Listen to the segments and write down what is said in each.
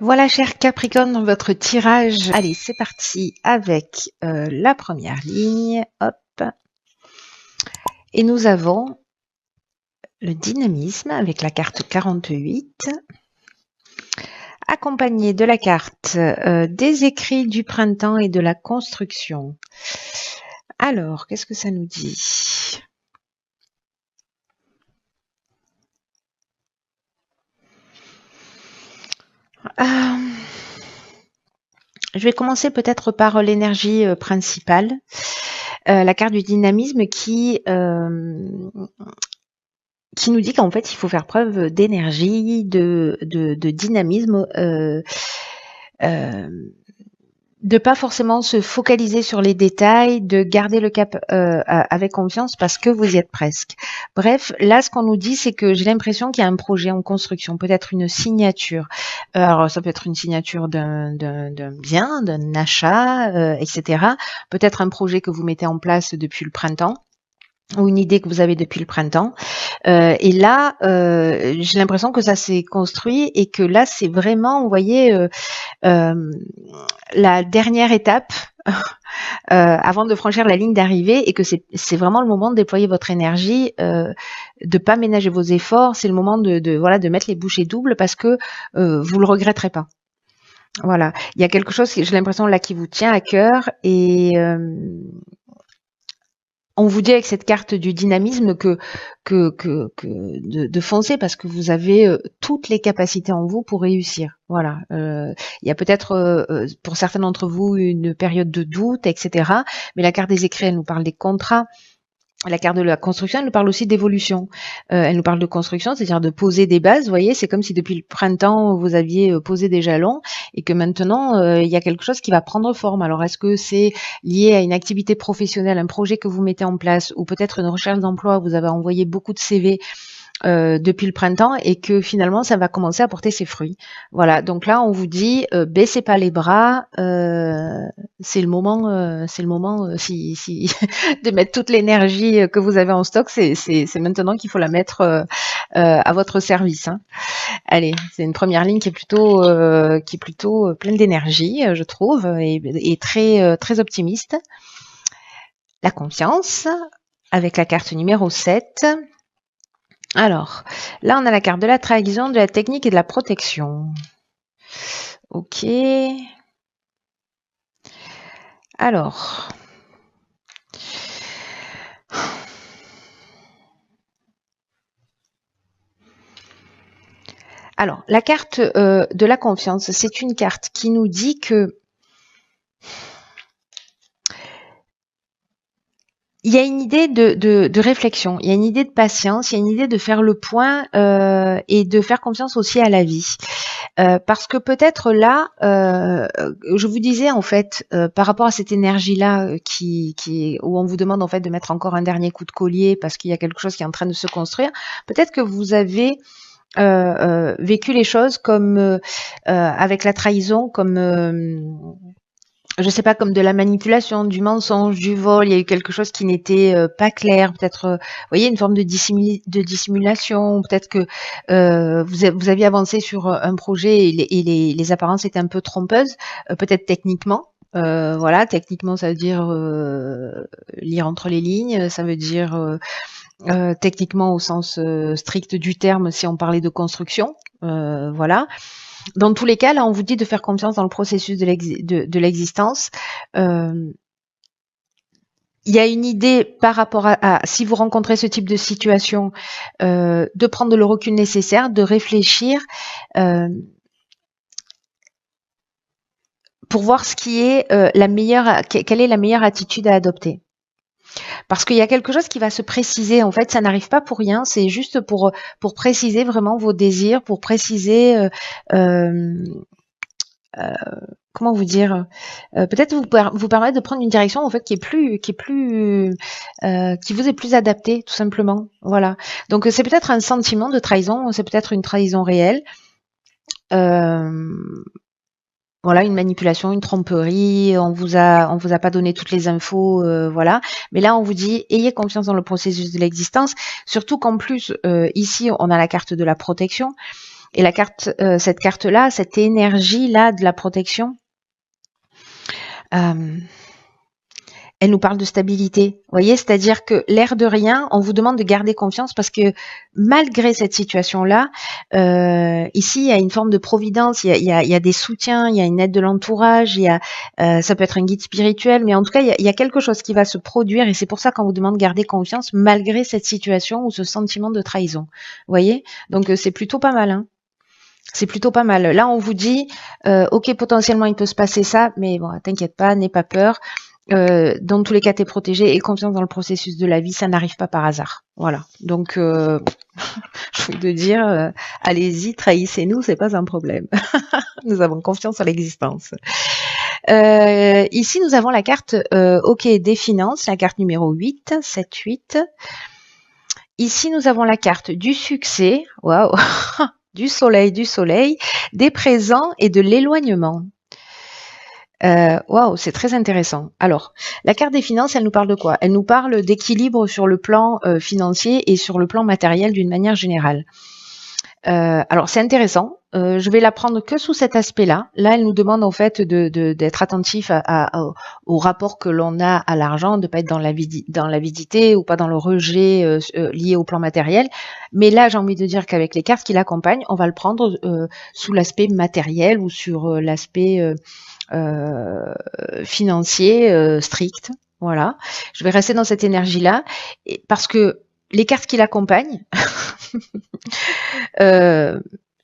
Voilà, cher Capricorne, votre tirage. Allez, c'est parti avec la première ligne. Hop. Et nous avons le dynamisme avec la carte 48, accompagné de la carte des écrits du printemps et de la construction. Alors, qu'est-ce que ça nous dit? Je vais commencer peut-être par l'énergie principale, la carte du dynamisme qui nous dit qu'en fait, il faut faire preuve d'énergie, de dynamisme, de pas forcément se focaliser sur les détails, de garder le cap avec confiance parce que vous y êtes presque. Bref, là, ce qu'on nous dit, c'est que j'ai l'impression qu'il y a un projet en construction, peut-être une signature. Alors, ça peut être une signature d'un bien, d'un achat, etc. Peut-être un projet que vous mettez en place depuis le printemps, ou une idée que vous avez depuis le printemps. Et là, j'ai l'impression que ça s'est construit et que là, c'est vraiment, vous voyez, la dernière étape avant de franchir la ligne d'arrivée et que c'est vraiment le moment de déployer votre énergie, de pas ménager vos efforts. C'est le moment de mettre les bouchées doubles parce que vous le regretterez pas. Voilà, il y a quelque chose, j'ai l'impression là qui vous tient à cœur et on vous dit avec cette carte du dynamisme que de foncer parce que vous avez toutes les capacités en vous pour réussir. Voilà. Il y a peut-être pour certains d'entre vous une période de doute, etc. Mais la carte des écrits, elle nous parle des contrats. La carte de la construction, elle nous parle aussi d'évolution. Elle nous parle de construction, c'est-à-dire de poser des bases. Vous voyez, c'est comme si depuis le printemps, vous aviez posé des jalons et que maintenant, il y a quelque chose qui va prendre forme. Alors, est-ce que c'est lié à une activité professionnelle, un projet que vous mettez en place ou peut-être une recherche d'emploi, vous avez envoyé beaucoup de CV depuis le printemps et que finalement ça va commencer à porter ses fruits. Voilà, donc là on vous dit baissez pas les bras, c'est le moment si de mettre toute l'énergie que vous avez en stock, c'est maintenant qu'il faut la mettre à votre service. Hein. Allez, c'est une première ligne qui est plutôt pleine d'énergie, je trouve, et très optimiste. La confiance avec la carte numéro 7. Alors, là, on a la carte de la trahison, de la technique et de la protection. Ok. Alors. Alors, la carte de la confiance, c'est une carte qui nous dit que il y a une idée de réflexion, il y a une idée de patience, il y a une idée de faire le point et de faire confiance aussi à la vie. Parce que peut-être là, je vous disais en fait, par rapport à cette énergie-là où on vous demande en fait de mettre encore un dernier coup de collier parce qu'il y a quelque chose qui est en train de se construire, peut-être que vous avez vécu les choses comme avec la trahison, comme je sais pas, comme de la manipulation, du mensonge, du vol, il y a eu quelque chose qui n'était pas clair, peut-être, vous voyez, une forme de dissimulation, peut-être que vous aviez avancé sur un projet et les apparences étaient un peu trompeuses, peut-être techniquement. Voilà, techniquement, ça veut dire lire entre les lignes, ça veut dire techniquement au sens strict du terme si on parlait de construction. Voilà. Dans tous les cas, là, on vous dit de faire confiance dans le processus de l'existence. Il y a une idée par rapport à si vous rencontrez ce type de situation, de prendre le recul nécessaire, de réfléchir pour voir ce qui est quelle est la meilleure attitude à adopter. Parce qu'il y a quelque chose qui va se préciser. En fait, ça n'arrive pas pour rien. C'est juste pour préciser vraiment vos désirs, pour préciser comment vous dire, peut-être vous permettre de prendre une direction en fait qui vous est plus adaptée tout simplement. Voilà. Donc c'est peut-être un sentiment de trahison, c'est peut-être une trahison réelle. Voilà, une manipulation, une tromperie, on vous a pas donné toutes les infos, voilà. Mais là, on vous dit, ayez confiance dans le processus de l'existence, surtout qu'en plus, ici, on a la carte de la protection. Et la carte, cette carte-là, cette énergie-là de la protection, euh, elle nous parle de stabilité. Vous voyez, c'est-à-dire que l'air de rien, on vous demande de garder confiance parce que malgré cette situation-là, ici, il y a une forme de providence, il y a des soutiens, il y a une aide de l'entourage, ça peut être un guide spirituel, mais en tout cas, il y a quelque chose qui va se produire et c'est pour ça qu'on vous demande de garder confiance malgré cette situation ou ce sentiment de trahison. Vous voyez? Donc, c'est plutôt pas mal, hein. C'est plutôt pas mal. Là, on vous dit, ok, potentiellement, il peut se passer ça, mais bon, t'inquiète pas, n'aie pas peur. Dans tous les cas, t'es protégé et confiance dans le processus de la vie, ça n'arrive pas par hasard. Voilà. Donc, je veux te dire, allez-y, trahissez-nous, c'est pas un problème. Nous avons confiance en l'existence. Ici, nous avons la carte OK des finances, la carte numéro 8, 7, 8. Ici, nous avons la carte du succès, waouh, du soleil, des présents et de l'éloignement. Waouh, c'est très intéressant. Alors, la carte des finances, elle nous parle de quoi? Elle nous parle d'équilibre sur le plan financier et sur le plan matériel d'une manière générale. Alors, c'est intéressant. Je vais la prendre que sous cet aspect-là. Là, elle nous demande en fait d'être attentif au rapport que l'on a à l'argent, de pas être dans l'avidité ou pas dans le rejet lié au plan matériel. Mais là, j'ai envie de dire qu'avec les cartes qui l'accompagnent, on va le prendre sous l'aspect matériel ou sur l'aspect financier strict. Voilà. Je vais rester dans cette énergie-là parce que les cartes qui l'accompagnent,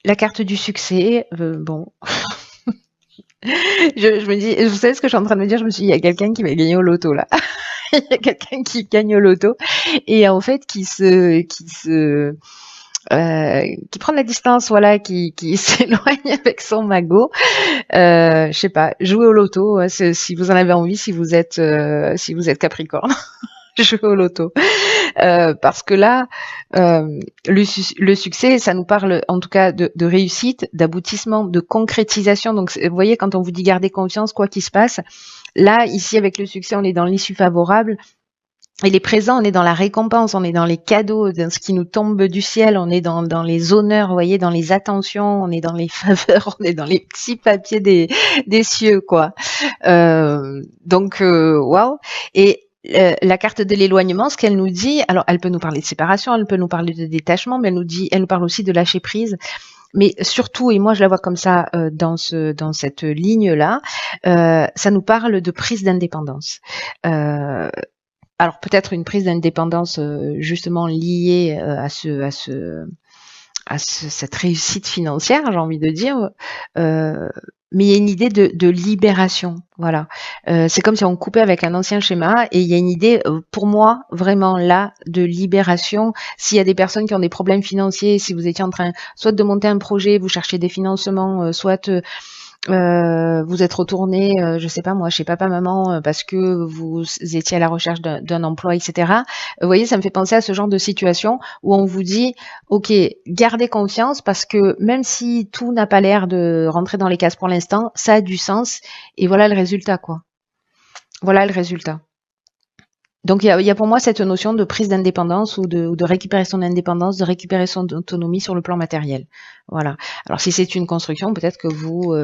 la carte du succès, bon. je me dis, vous savez ce que je suis en train de me dire? Je me suis dit, il y a quelqu'un qui va gagner au loto là. Il y a quelqu'un qui gagne au loto et en fait qui prend de la distance, voilà, qui s'éloigne avec son magot. Je sais pas, jouez au loto, hein, si vous en avez envie, si vous êtes Capricorne, jouez au loto. Parce que là, le succès, ça nous parle en tout cas de réussite, d'aboutissement, de concrétisation. Donc, vous voyez, quand on vous dit garder confiance, quoi qu'il se passe, là, ici, avec le succès, on est dans l'issue favorable. Et les présents, on est dans la récompense, on est dans les cadeaux, dans ce qui nous tombe du ciel, on est dans les honneurs, vous voyez, dans les attentions, on est dans les faveurs, on est dans les petits papiers des cieux, quoi. Donc, waouh. Et la carte de l'éloignement, ce qu'elle nous dit, alors elle peut nous parler de séparation, elle peut nous parler de détachement, mais elle nous parle aussi de lâcher prise. Mais surtout, et moi je la vois comme ça dans cette ligne-là, ça nous parle de prise d'indépendance. Alors peut-être une prise d'indépendance justement liée cette réussite financière, j'ai envie de dire, mais il y a une idée de libération, voilà. C'est comme si on coupait avec un ancien schéma et il y a une idée, pour moi, vraiment là, de libération. S'il y a des personnes qui ont des problèmes financiers, si vous étiez en train soit de monter un projet, vous cherchez des financements, soit vous êtes retourné, je sais pas moi, chez papa, maman, parce que vous étiez à la recherche d'un emploi, etc. Vous voyez, ça me fait penser à ce genre de situation où on vous dit, ok, gardez confiance parce que même si tout n'a pas l'air de rentrer dans les cases pour l'instant, ça a du sens et voilà le résultat, quoi. Voilà le résultat. Donc il y a pour moi cette notion de prise d'indépendance ou de récupérer son indépendance, de récupérer son autonomie sur le plan matériel. Voilà. Alors si c'est une construction, peut-être que vous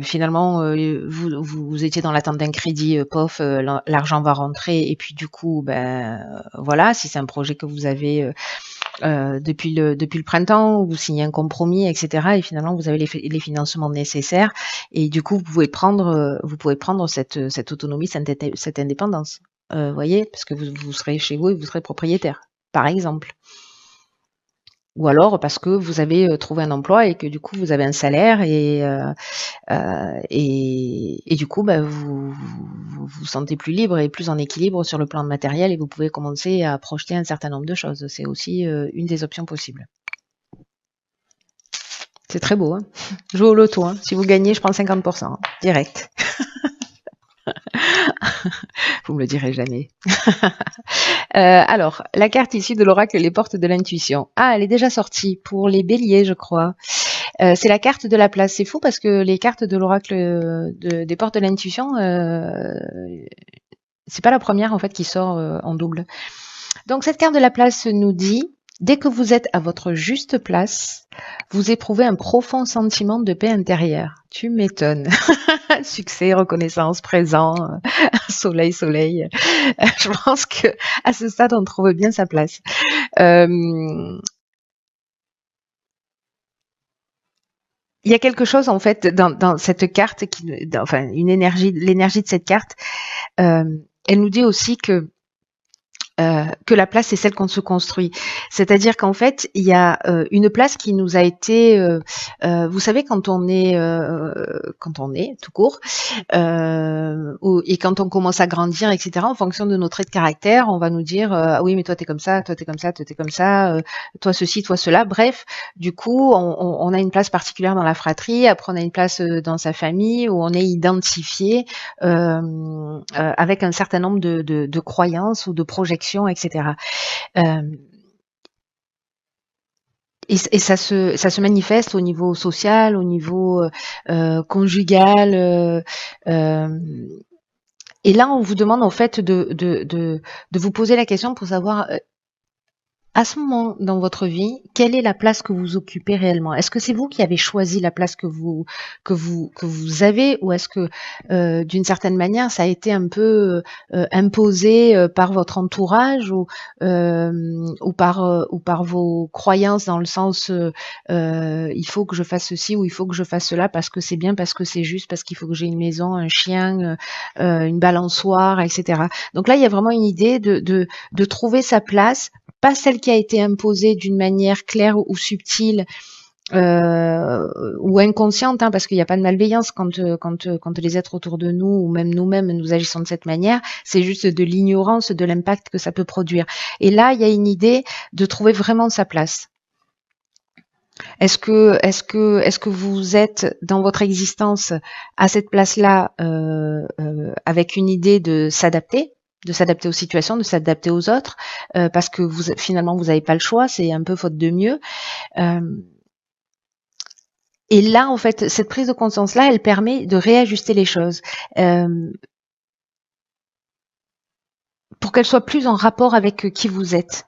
finalement vous étiez dans l'attente d'un crédit, pof, l'argent va rentrer et puis du coup voilà, si c'est un projet que vous avez depuis le printemps, vous signez un compromis, etc. Et finalement vous avez les financements nécessaires et du coup vous pouvez prendre cette autonomie, cette indépendance. Voyez, parce que vous serez chez vous et vous serez propriétaire, par exemple. Ou alors parce que vous avez trouvé un emploi et que du coup vous avez un salaire et du coup vous vous sentez plus libre et plus en équilibre sur le plan matériel et vous pouvez commencer à projeter un certain nombre de choses. C'est aussi une des options possibles. C'est très beau, hein. Jouez au loto, hein. Si vous gagnez, je prends 50%, hein, direct. Vous me le direz jamais. Alors, la carte issue de l'oracle Les Portes de l'intuition. Ah, elle est déjà sortie pour les béliers, je crois. C'est la carte de la place. C'est fou parce que les cartes de l'oracle des Portes de l'intuition, c'est pas la première en fait qui sort en double. Donc cette carte de la place nous dit Dès que vous êtes à votre juste place, vous éprouvez un profond sentiment de paix intérieure. Tu m'étonnes. Succès, reconnaissance, présent, soleil, soleil. Je pense que à ce stade, on trouve bien sa place. Il y a quelque chose en fait dans cette carte enfin une énergie, l'énergie de cette carte. Elle nous dit aussi que la place c'est celle qu'on se construit. C'est-à-dire qu'en fait, il y a une place qui nous a été, vous savez, quand on est tout court, et quand on commence à grandir, etc. En fonction de nos traits de caractère, on va nous dire ah oui, mais toi t'es comme ça, toi t'es comme ça, toi t'es comme ça, toi ceci, toi cela. Bref, du coup, on a une place particulière dans la fratrie. Après, on a une place dans sa famille où on est identifié avec un certain nombre de croyances ou de projections, etc. Et ça se manifeste au niveau social, au niveau conjugal. Et là, on vous demande en fait de vous poser la question pour savoir à ce moment dans votre vie, quelle est la place que vous occupez réellement? Est-ce que c'est vous qui avez choisi la place que vous avez, ou est-ce que d'une certaine manière ça a été un peu imposé par votre entourage ou par vos croyances, dans le sens il faut que je fasse ceci ou il faut que je fasse cela parce que c'est bien, parce que c'est juste, parce qu'il faut que j'ai une maison, un chien, une balançoire, etc. Donc là, il y a vraiment une idée de trouver sa place, pas celle qui a été imposée d'une manière claire ou subtile ou inconsciente, hein, parce qu'il n'y a pas de malveillance quand les êtres autour de nous ou même nous-mêmes nous agissons de cette manière. C'est juste de l'ignorance de l'impact que ça peut produire. Et là, il y a une idée de trouver vraiment sa place. Est-ce que vous êtes dans votre existence à cette place-là avec une idée de s'adapter aux situations, de s'adapter aux autres, parce que finalement vous n'avez pas le choix, c'est un peu faute de mieux. Et là, en fait, cette prise de conscience-là, elle permet de réajuster les choses pour qu'elles soient plus en rapport avec qui vous êtes.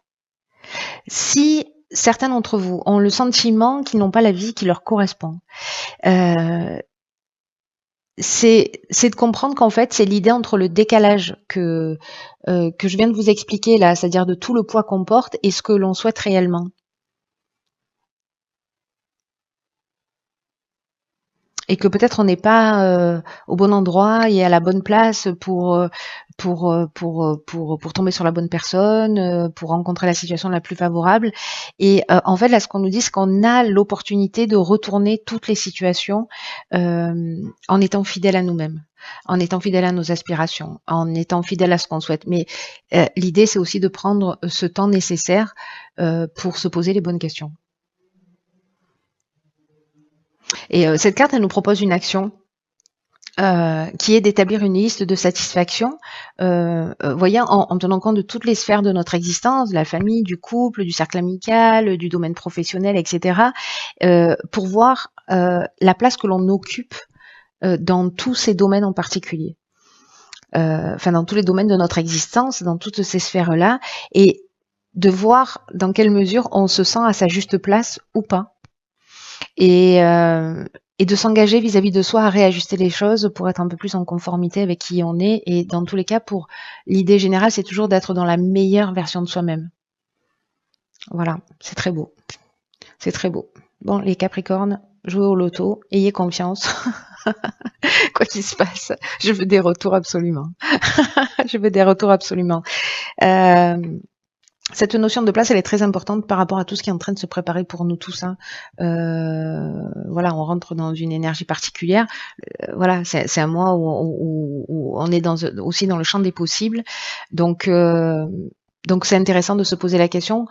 Si certains d'entre vous ont le sentiment qu'ils n'ont pas la vie qui leur correspond, c'est de comprendre qu'en fait, c'est l'idée entre le décalage que je viens de vous expliquer là, c'est-à-dire de tout le poids qu'on porte et ce que l'on souhaite réellement. Et que peut-être on n'est pas au bon endroit et à la bonne place pour tomber sur la bonne personne, pour rencontrer la situation la plus favorable. Et en fait, là, ce qu'on nous dit, c'est qu'on a l'opportunité de retourner toutes les situations en étant fidèle à nous-mêmes, en étant fidèle à nos aspirations, en étant fidèle à ce qu'on souhaite. Mais l'idée, c'est aussi de prendre ce temps nécessaire pour se poser les bonnes questions. Et cette carte, elle nous propose une action qui est d'établir une liste de satisfaction, voyez, en tenant compte de toutes les sphères de notre existence, de la famille, du couple, du cercle amical, du domaine professionnel, etc., pour voir la place que l'on occupe dans tous ces domaines en particulier. Enfin, dans tous les domaines de notre existence, dans toutes ces sphères-là, et de voir dans quelle mesure on se sent à sa juste place ou pas. Et de s'engager vis-à-vis de soi à réajuster les choses pour être un peu plus en conformité avec qui on est. Et dans tous les cas, pour l'idée générale, c'est toujours d'être dans la meilleure version de soi-même. Voilà, c'est très beau. C'est très beau. Bon, les Capricornes, jouez au loto, ayez confiance. Quoi qu'il se passe, je veux des retours absolument. Je veux des retours absolument. Cette notion de place, elle est très importante par rapport à tout ce qui est en train de se préparer pour nous tous. Hein. Voilà, on rentre dans une énergie particulière. Voilà, c'est un mois où on est aussi dans le champ des possibles. Donc c'est intéressant de se poser la question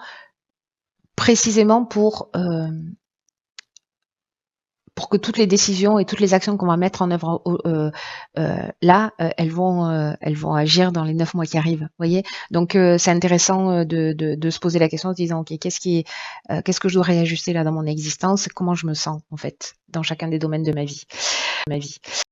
précisément pour que toutes les décisions et toutes les actions qu'on va mettre en œuvre là, elles vont agir dans les 9 mois qui arrivent. Voyez, donc c'est intéressant de se poser la question en se disant, ok, qu'est-ce que je dois réajuster là dans mon existence, comment je me sens en fait dans chacun des domaines de ma vie.